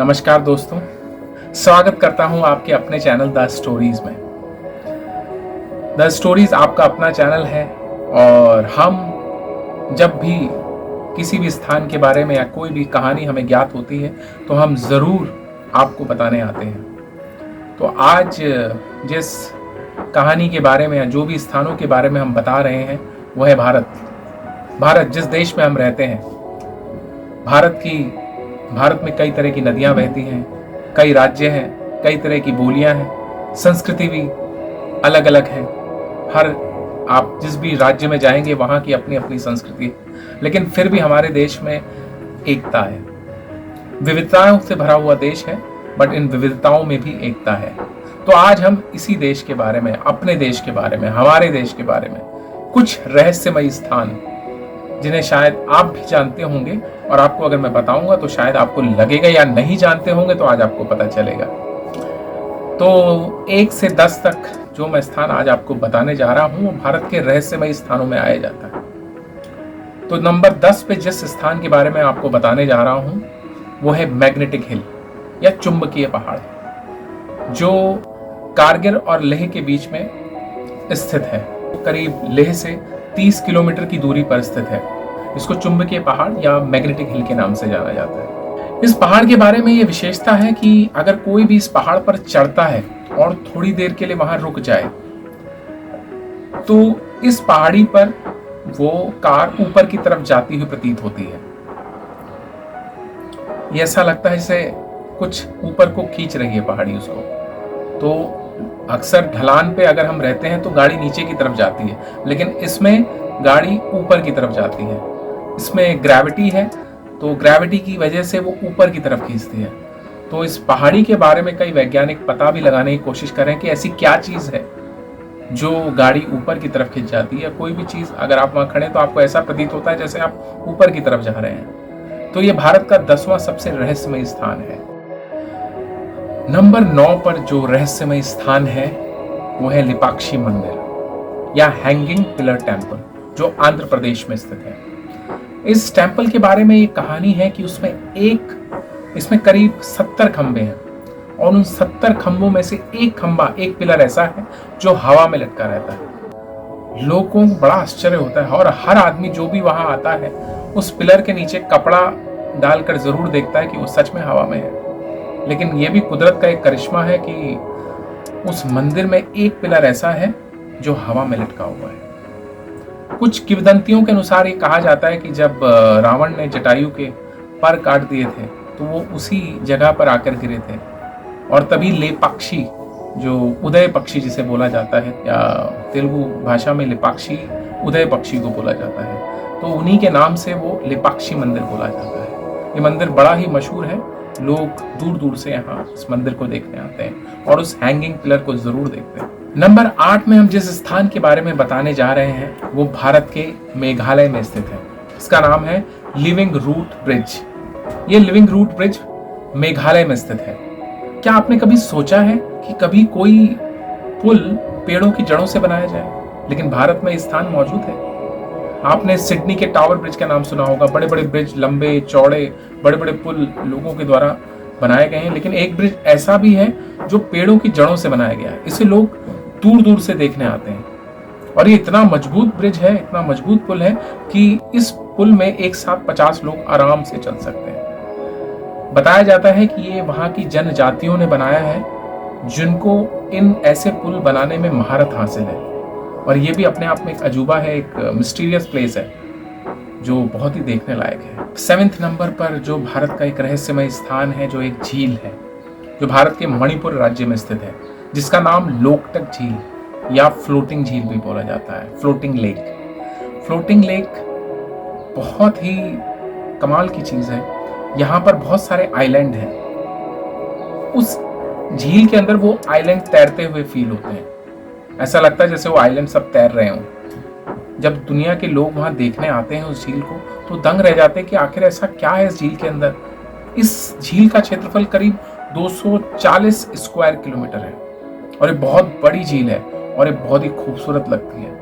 नमस्कार दोस्तों, स्वागत करता हूं आपके अपने चैनल द स्टोरीज में। द स्टोरीज आपका अपना चैनल है और हम जब भी किसी भी स्थान के बारे में या कोई भी कहानी हमें ज्ञात होती है तो हम ज़रूर आपको बताने आते हैं। तो आज जिस कहानी के बारे में या जो भी स्थानों के बारे में हम बता रहे हैं वो है भारत जिस देश में हम रहते हैं। भारत में कई तरह की नदियां बहती हैं, कई राज्य हैं, कई तरह की बोलियां हैं, संस्कृति भी अलग अलग है। आप जिस भी राज्य में जाएंगे वहां की अपनी अपनी संस्कृति है, लेकिन फिर भी हमारे देश में एकता है। विविधताओं से भरा हुआ देश है, बट इन विविधताओं में भी एकता है। तो आज हम इसी देश के बारे में, अपने देश के बारे में, हमारे देश के बारे में कुछ रहस्यमयी स्थान जिन्हें शायद आप भी जानते होंगे, और आपको अगर मैं बताऊंगा तो शायद आपको लगेगा, या नहीं जानते होंगे तो आज आपको पता चलेगा। तो 1 से 10 तक जो मैं स्थान आज आपको बताने जा रहा हूं वो भारत के रहस्यमयी स्थानों में आया जाता है। तो नंबर 10 पे जिस स्थान के बारे में आपको बताने जा रहा हूं वो है मैग्नेटिक हिल या चुंबकीय पहाड़, जो कारगिल और लेह के बीच में स्थित है। करीब लेह से 30 किलोमीटर की दूरी पर स्थित है। इसको चुंबकीय पहाड़ या मैग्नेटिक हिल के नाम से जाना जाता है। इस पहाड़ के बारे में ये विशेषता है कि अगर कोई भी इस पहाड़ पर चढ़ता है और थोड़ी देर के लिए वहां रुक जाए तो इस पहाड़ी पर वो कार ऊपर की तरफ जाती हुई प्रतीत होती है। ये ऐसा लगता है जैसे कुछ ऊपर को खींच रही है पहाड़ी उसको। तो अक्सर ढलान पे अगर हम रहते हैं तो गाड़ी नीचे की तरफ जाती है, लेकिन इसमें गाड़ी ऊपर की तरफ जाती है। इसमें ग्रेविटी है, तो ग्रेविटी की वजह से वो ऊपर की तरफ खींचती है। तो इस पहाड़ी के बारे में कई वैज्ञानिक पता भी लगाने की कोशिश कर रहे हैं कि ऐसी क्या चीज है जो गाड़ी ऊपर की तरफ खींच जाती है। कोई भी चीज अगर आप वहां खड़े तो आपको ऐसा प्रतीत होता है जैसे आप ऊपर की तरफ जा रहे हैं। तो ये भारत का 10वां सबसे रहस्यमयी स्थान है। नंबर 9 पर जो रहस्यमय स्थान है वो है लिपाक्षी मंदिर या हैंगिंग पिलर टेम्पल, जो आंध्र प्रदेश में स्थित है। इस टेम्पल के बारे में ये कहानी है कि इसमें करीब 70 खंबे हैं, और उन 70 खंभों में से एक पिलर ऐसा है जो हवा में लटका रहता है। लोगों को बड़ा आश्चर्य होता है, और हर आदमी जो भी वहां आता है उस पिलर के नीचे कपड़ा डालकर जरूर देखता है कि वो सच में हवा में है। लेकिन यह भी कुदरत का एक करिश्मा है कि उस मंदिर में एक पिलर ऐसा है जो हवा में लटका हुआ है। कुछ किंवदंतियों के अनुसार ये कहा जाता है कि जब रावण ने जटायु के पर काट दिए थे तो वो उसी जगह पर आकर गिरे थे, और तभी लेपाक्षी, जो उदय पक्षी जिसे बोला जाता है, या तेलुगु भाषा में लेपाक्षी उदय पक्षी को बोला जाता है, तो उन्हीं के नाम से वो लेपाक्षी मंदिर बोला जाता है। ये मंदिर बड़ा ही मशहूर है। लोग दूर दूर से यहाँ इस मंदिर को देखने आते हैं और उस हैंगिंग पिलर को जरूर देखते हैं। नंबर 8 में हम जिस स्थान के बारे में बताने जा रहे हैं वो भारत के मेघालय में स्थित है। इसका नाम है लिविंग रूट ब्रिज। ये लिविंग रूट ब्रिज मेघालय में स्थित है। क्या आपने कभी सोचा है कि कभी कोई पुल पेड़ों की जड़ों से बनाया जाए, लेकिन भारत में स्थान मौजूद है। आपने सिडनी के टावर ब्रिज का नाम सुना होगा। बड़े बड़े ब्रिज, लंबे चौड़े बड़े बड़े पुल लोगों के द्वारा बनाए गए हैं, लेकिन एक ब्रिज ऐसा भी है जो पेड़ों की जड़ों से बनाया गया है। इसे लोग दूर दूर से देखने आते हैं, और ये इतना मजबूत ब्रिज है, इतना मजबूत पुल है कि इस पुल में एक साथ 50 लोग आराम से चल सकते हैं। बताया जाता है कि ये वहां की जनजातियों ने बनाया है जिनको इन ऐसे पुल बनाने में महारत हासिल है, और ये भी अपने आप में एक अजूबा है, एक मिस्टीरियस प्लेस है जो बहुत ही देखने लायक है। 7वें नंबर पर जो भारत का एक रहस्यमय स्थान है, जो एक झील है, जो भारत के मणिपुर राज्य में स्थित है, जिसका नाम लोकटक झील या फ्लोटिंग झील भी बोला जाता है, फ्लोटिंग लेक। फ्लोटिंग लेक बहुत ही कमाल की चीज है। यहाँ पर बहुत सारे आइलैंड हैं। उस झील के अंदर वो आइलैंड तैरते हुए फील होते हैं। ऐसा लगता है जैसे वो आइलैंड सब तैर रहे हों। जब दुनिया के लोग वहां देखने आते हैं उस झील को तो दंग रह जाते हैं कि आखिर ऐसा क्या है इस झील के अंदर। इस झील का क्षेत्रफल करीब 240 स्क्वायर किलोमीटर है, और ये बहुत बड़ी झील है, और ये बहुत ही खूबसूरत लगती है।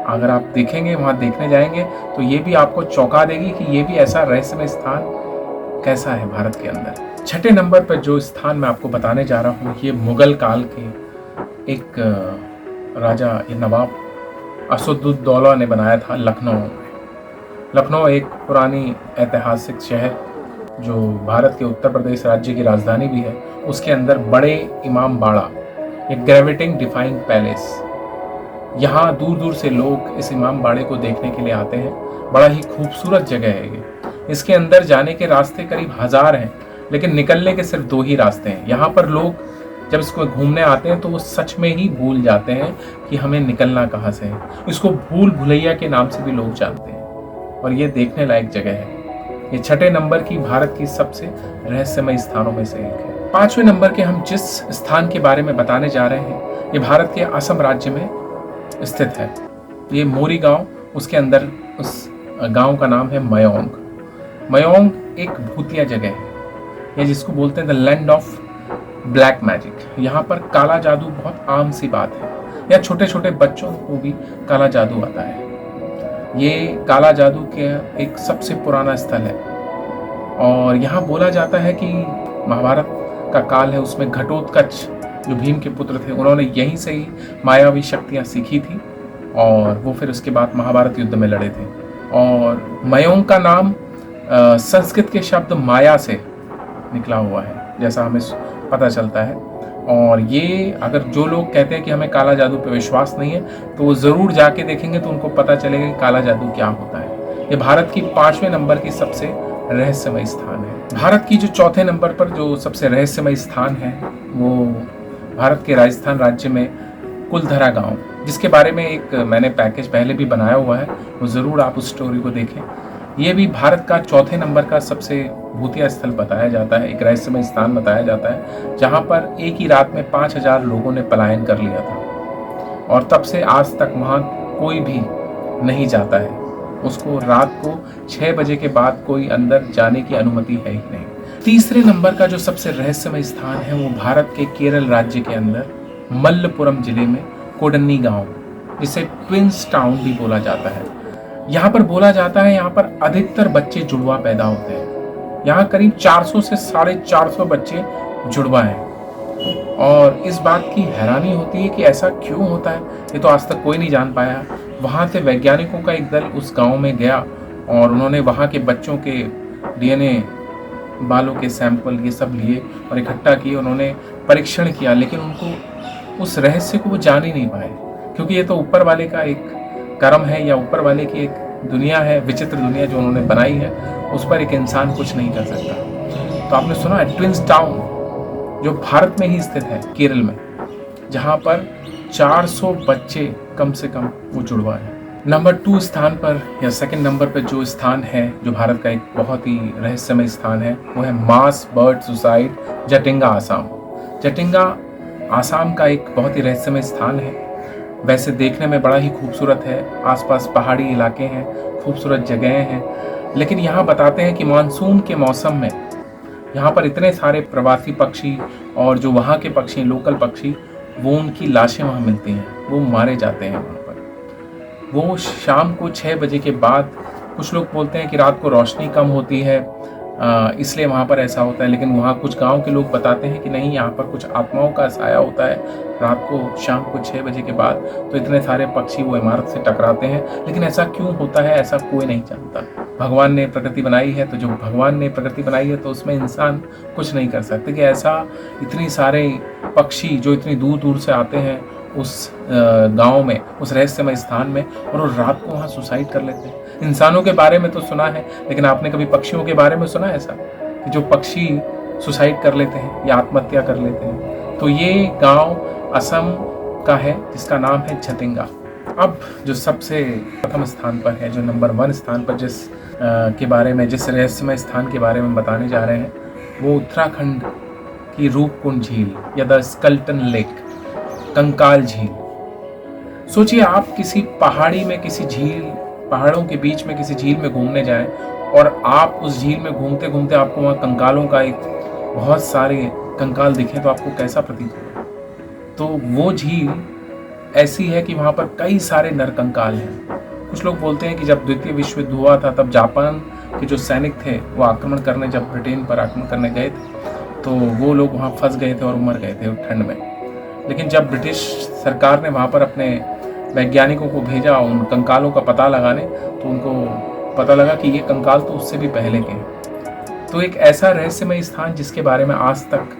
अगर आप देखेंगे, वहां देखने जाएंगे, तो ये भी आपको चौंका देगी कि ये भी ऐसा रहस्यमय स्थान कैसा है भारत के अंदर। छठे नंबर पर जो स्थान मैं आपको बताने जा रहा हूँ, ये मुगल काल के एक राजा, ये नवाब असदुद्दौला ने बनाया था लखनऊ में। लखनऊ एक पुरानी ऐतिहासिक शहर जो भारत के उत्तर प्रदेश राज्य की राजधानी भी है, उसके अंदर बड़े इमाम बाड़ा, एक ग्रेविटिंग डिफाइंग पैलेस, यहाँ दूर दूर से लोग इस इमाम बाड़े को देखने के लिए आते हैं। बड़ा ही खूबसूरत जगह है ये। इसके अंदर जाने के रास्ते करीब 1000 हैं, लेकिन निकलने के सिर्फ 2 ही रास्ते हैं। यहाँ पर लोग जब इसको घूमने आते हैं तो वो सच में ही भूल जाते हैं कि हमें निकलना कहाँ से है। इसको भूल भुलैया के नाम से भी लोग जानते हैं और ये देखने लायक जगह है। ये छठे नंबर की भारत की सबसे रहस्यमय स्थानों में से एक है। 5वें नंबर के हम जिस स्थान के बारे में बताने जा रहे हैं, ये भारत के असम राज्य में स्थित है। ये मोरी गांव, उसके अंदर उस गांव का नाम है मयोंग। मयोंग एक भूतिया जगह है, ये जिसको बोलते हैं the land of black magic. यहाँ पर काला जादू बहुत आम सी बात है। या छोटे छोटे बच्चों को भी काला जादू आता है। ये काला जादू के एक सबसे पुराना स्थल है और यहाँ बोला जाता है कि महाभारत का काल है, उसमें घटोत्कच जो भीम के पुत्र थे, उन्होंने यहीं से ही मायावी शक्तियाँ सीखी थी और वो फिर उसके बाद महाभारत युद्ध में लड़े थे। और मयोंग का नाम संस्कृत के शब्द माया से निकला हुआ है, जैसा हमें पता चलता है। और ये अगर जो लोग कहते हैं कि हमें काला जादू पे विश्वास नहीं है, तो वो ज़रूर जाके देखेंगे तो उनको पता चलेगा कि काला जादू क्या होता है। ये भारत की 5वें नंबर की सबसे रहस्यमय स्थान है। भारत की जो चौथे नंबर पर जो सबसे रहस्यमय स्थान है, वो भारत के राजस्थान राज्य में कुलधरा गांव, जिसके बारे में एक मैंने पैकेज पहले भी बनाया हुआ है, वो ज़रूर आप उस स्टोरी को देखें। ये भी भारत का चौथे नंबर का सबसे भूतिया स्थल बताया जाता है, एक रहस्यमय स्थान बताया जाता है, जहाँ पर एक ही रात में 5000 लोगों ने पलायन कर लिया था और तब से आज तक वहाँ कोई भी नहीं जाता है। उसको रात को 6 बजे के बाद कोई अंदर जाने की अनुमति है ही नहीं। तीसरे नंबर का जो सबसे रहस्यमय स्थान है, वो भारत के केरल राज्य के अंदर मल्लपुरम जिले में कोडन्नी गांव, जिसे ट्विंस टाउन भी बोला जाता है। यहाँ पर बोला जाता है, यहाँ पर अधिकतर बच्चे जुड़वा पैदा होते हैं। यहाँ करीब 400 से 450 बच्चे जुड़वा हैं और इस बात की हैरानी होती है कि ऐसा क्यों होता है, ये तो आज तक कोई नहीं जान पाया। वहाँ से वैज्ञानिकों का एक दल उस गांव में गया और उन्होंने वहाँ के बच्चों के डीएनए, बालों के सैंपल ये सब लिए और इकट्ठा किए। उन्होंने परीक्षण किया, लेकिन उनको उस रहस्य को वो जान ही नहीं पाए, क्योंकि ये तो ऊपर वाले का एक कर्म है या ऊपर वाले की एक दुनिया है, विचित्र दुनिया जो उन्होंने बनाई है, उस पर एक इंसान कुछ नहीं कर सकता। तो आपने सुना है ट्विंस टाउन, जो भारत में ही स्थित है, केरल में, जहाँ पर 400 बच्चे कम से कम वो जुड़वा है। नंबर 2 स्थान पर या सेकंड नंबर पर जो स्थान है, जो भारत का एक बहुत ही रहस्यमय स्थान है, वो है मास बर्ड सुसाइड, जटिंगा, आसाम। जटिंगा आसाम का एक बहुत ही रहस्यमय स्थान है। वैसे देखने में बड़ा ही खूबसूरत है, आसपास पहाड़ी इलाके हैं, खूबसूरत जगहें हैं, लेकिन यहाँ बताते हैं कि मानसून के मौसम में यहाँ पर इतने सारे प्रवासी पक्षी और जो वहाँ के पक्षी, लोकल पक्षी, वो उनकी लाशें वहाँ मिलती हैं, वो मारे जाते हैं वहाँ पर। वो शाम को 6 बजे के बाद, कुछ लोग बोलते हैं कि रात को रोशनी कम होती है इसलिए वहाँ पर ऐसा होता है, लेकिन वहाँ कुछ गांव के लोग बताते हैं कि नहीं, यहाँ पर कुछ आत्माओं का साया होता है रात को, शाम को 6 बजे के बाद। तो इतने सारे पक्षी वो इमारत से टकराते हैं, लेकिन ऐसा क्यों होता है ऐसा कोई नहीं जानता। भगवान ने प्रकृति बनाई है, तो जो भगवान ने प्रकृति बनाई है तो उसमें इंसान कुछ नहीं कर सकते कि ऐसा इतनी सारे पक्षी जो इतनी दूर दूर से आते हैं उस गांव में, उस रहस्यमय स्थान में, और वो रात को वहाँ सुसाइड कर लेते हैं। इंसानों के बारे में तो सुना है, लेकिन आपने कभी पक्षियों के बारे में सुना है ऐसा कि जो पक्षी सुसाइड कर लेते हैं या आत्महत्या कर लेते हैं? तो ये गांव असम का है, जिसका नाम है जटिंगा। अब जो सबसे प्रथम स्थान पर है, जो नंबर 1 स्थान पर जिस के बारे में, जिस रहस्यमय स्थान के बारे में बताने जा रहे हैं, वो उत्तराखंड की रूपकुंड झील या द स्केलेटन लेक, कंकाल झील। सोचिए आप किसी पहाड़ी में, किसी झील, पहाड़ों के बीच में किसी झील में घूमने जाएं और आप उस झील में घूमते घूमते आपको वहाँ कंकालों का एक बहुत सारे कंकाल दिखे, तो आपको कैसा प्रतीत होगा? तो वो झील ऐसी है कि वहाँ पर कई सारे नरकंकाल हैं। कुछ लोग बोलते हैं कि जब द्वितीय विश्व युद्ध हुआ था, तब जापान के जो सैनिक थे वो आक्रमण करने, जब ब्रिटेन पर आक्रमण करने गए थे, तो वो लोग वहाँ फंस गए थे और मर गए थे ठंड में। लेकिन जब ब्रिटिश सरकार ने वहाँ पर अपने वैज्ञानिकों को भेजा उन कंकालों का पता लगाने, तो उनको पता लगा कि ये कंकाल तो उससे भी पहले के हैं। तो एक ऐसा रहस्यमय स्थान जिसके बारे में आज तक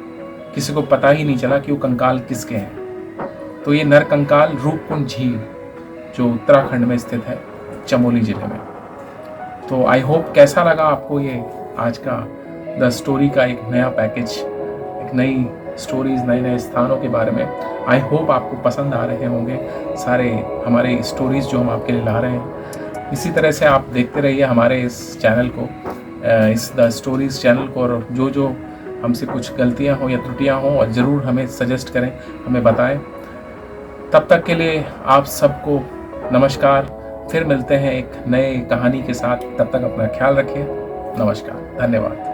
किसी को पता ही नहीं चला कि वो कंकाल किसके हैं। तो ये नरकंकाल रूपकुंड झील जो उत्तराखंड में स्थित है, चमोली जिले में। तो आई होप कैसा लगा आपको ये आज का द स्टोरी का एक नया पैकेज, एक नई स्टोरीज, नए नए स्थानों के बारे में। आई होप आपको पसंद आ रहे होंगे सारे हमारे स्टोरीज जो हम आपके लिए ला रहे हैं। इसी तरह से आप देखते रहिए हमारे इस चैनल को, इस द स्टोरीज चैनल को, और जो हमसे कुछ गलतियां हो या त्रुटियां हो और ज़रूर हमें सजेस्ट करें, हमें बताएं। तब तक के लिए आप सबको नमस्कार। फिर मिलते हैं एक नए कहानी के साथ। तब तक अपना ख्याल रखिए। नमस्कार, धन्यवाद।